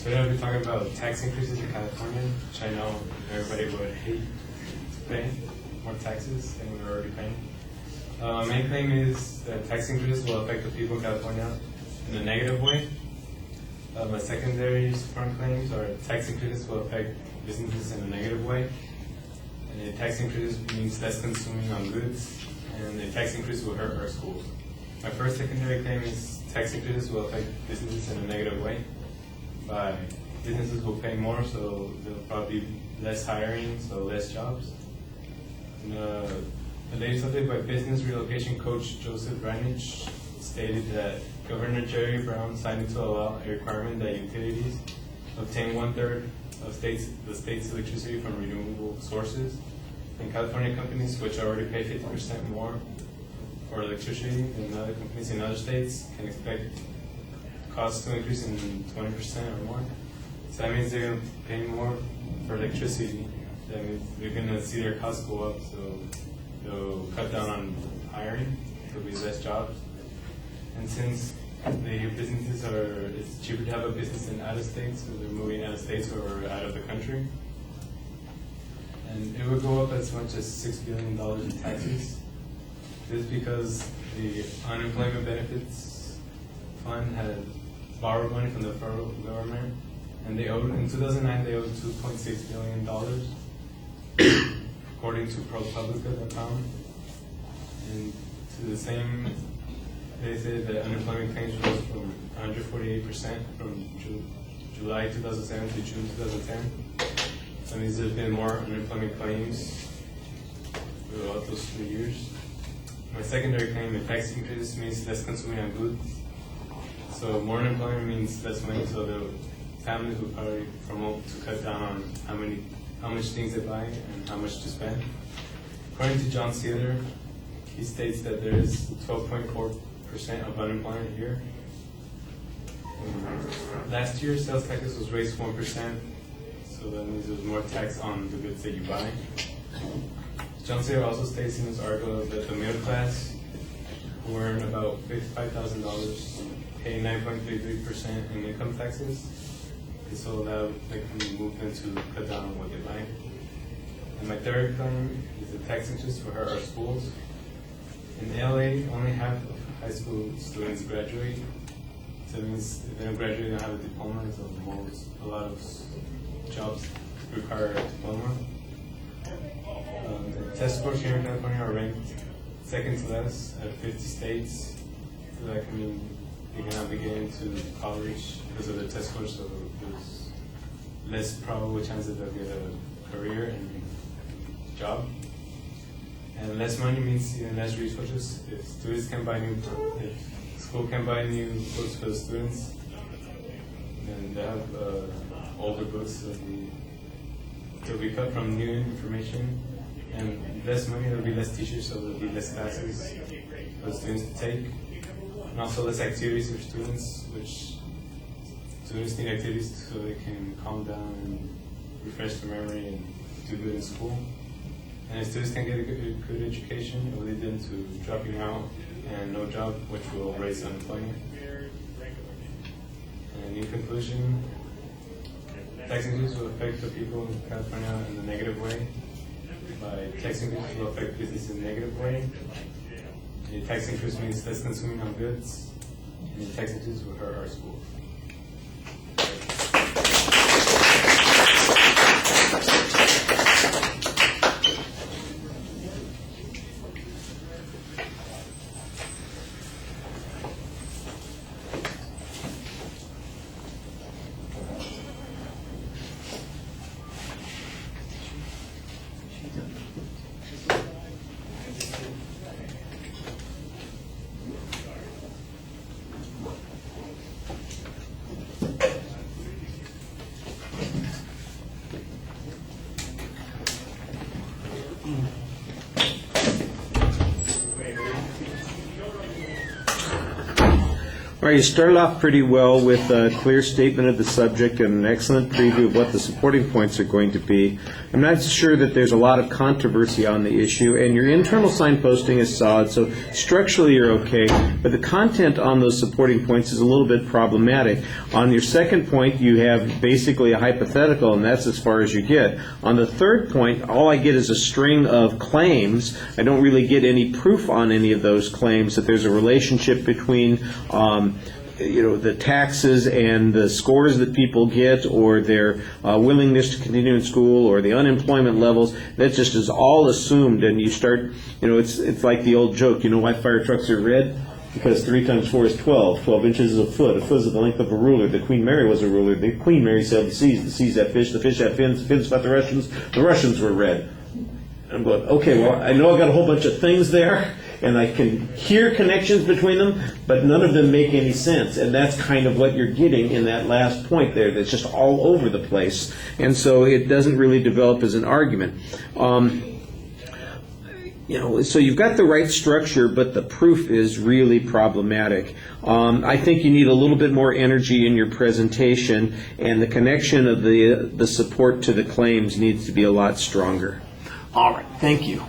Today I'll be talking about tax increases in California, which I know everybody would hate to pay more taxes than we were already paying. My main claim is that tax increases will affect the people in California in a negative way. My secondary strong claims are tax increases will affect businesses in a negative way. And a tax increase means less consuming on goods, and a tax increase will hurt our schools. My first secondary claim is tax increases will affect businesses in a negative way. By businesses will pay more, so there'll probably be less hiring, so less jobs. The latest update by business relocation coach Joseph Branich stated that Governor Jerry Brown signed into law a requirement that utilities obtain 1/3 of the state's electricity from renewable sources. And California companies, which already pay 50% more for electricity than other companies in other states, can expect costs to increase in 20% or more. So that means they're going to pay more for electricity. That means they're going to see their costs go up, so they'll cut down on hiring. There'll be less jobs. And since the businesses it's cheaper to have a business in out of state, so they're moving out of states or out of the country. And it would go up as much as $6 billion in taxes. This is because the unemployment benefits fund had borrowed money from the federal government, and they owed, in 2009, they owed $2.6 billion, according to ProPublica.com. And to the same, they say that unemployment claims rose from 148% from July 2007 to June 2010. That means there's been more unemployment claims throughout those 3 years. My secondary claim, a tax increase means less consuming on goods. So more unemployment means less money, so the families will probably promote to cut down on how much things they buy and how much to spend. According to John Sealer, he states that there is 12.4% of unemployment here. Last year, sales taxes was raised 1%, so that means there's more tax on the goods that you buy. John Sealer also states in his article that the middle class, who earn about $55,000, pay 9.33% in income taxes, and so that they can move them to cut down on what they buy. And my third claim is the tax interest will hurt our schools. In LA, only half of high school students graduate. So it means if they don't graduate, they don't have a diploma, so a lot of jobs require a diploma. The test scores here in California are ranked second to last at 50 states. So that can mean you cannot be getting into college because of the test scores, so there's less probable chances they'll get a career and job. And less money means even less resources. If school can buy new books for the students, then they have older books, so they'll be cut from new information. And less money, there'll be less teachers, so there'll be less classes for the students to take. And also less activities for students, which students need activities so they can calm down and refresh their memory and do good in school. And if students can get a good education, it will lead them to dropping out and no job, which will raise unemployment. And in conclusion, tax increases will affect the people in California in a negative way. By tax increases will affect business in a negative way. A tax increase means less consuming on goods, and a tax increase will hurt our schools. right, you started off pretty well with a clear statement of the subject and an excellent preview of what the supporting points are going to be. I'm not sure that there's a lot of controversy on the issue, and your internal signposting is solid, so structurally you're okay, but the content on those supporting points is a little bit problematic. On your second point, you have basically a hypothetical, and that's as far as you get. On the third point, all I get is a string of claims. I don't really get any proof on any of those claims that there's a relationship between the taxes and the scores that people get, or their willingness to continue in school, or the unemployment levels. That just is all assumed, and you start, it's like the old joke, why fire trucks are red? Because 3 times 4 is 12. 12 inches is a foot. A foot is the length of a ruler. The Queen Mary was a ruler. The Queen Mary sailed the seas had fish. The fish had fins. The fins fought the Russians. The Russians were red. I'm going, okay, well, I know I've got a whole bunch of things there, and I can hear connections between them, but none of them make any sense. And that's kind of what you're getting in that last point there. That's just all over the place. And so it doesn't really develop as an argument. So you've got the right structure, but the proof is really problematic. I think you need a little bit more energy in your presentation, and the connection of the support to the claims needs to be a lot stronger. All right, thank you.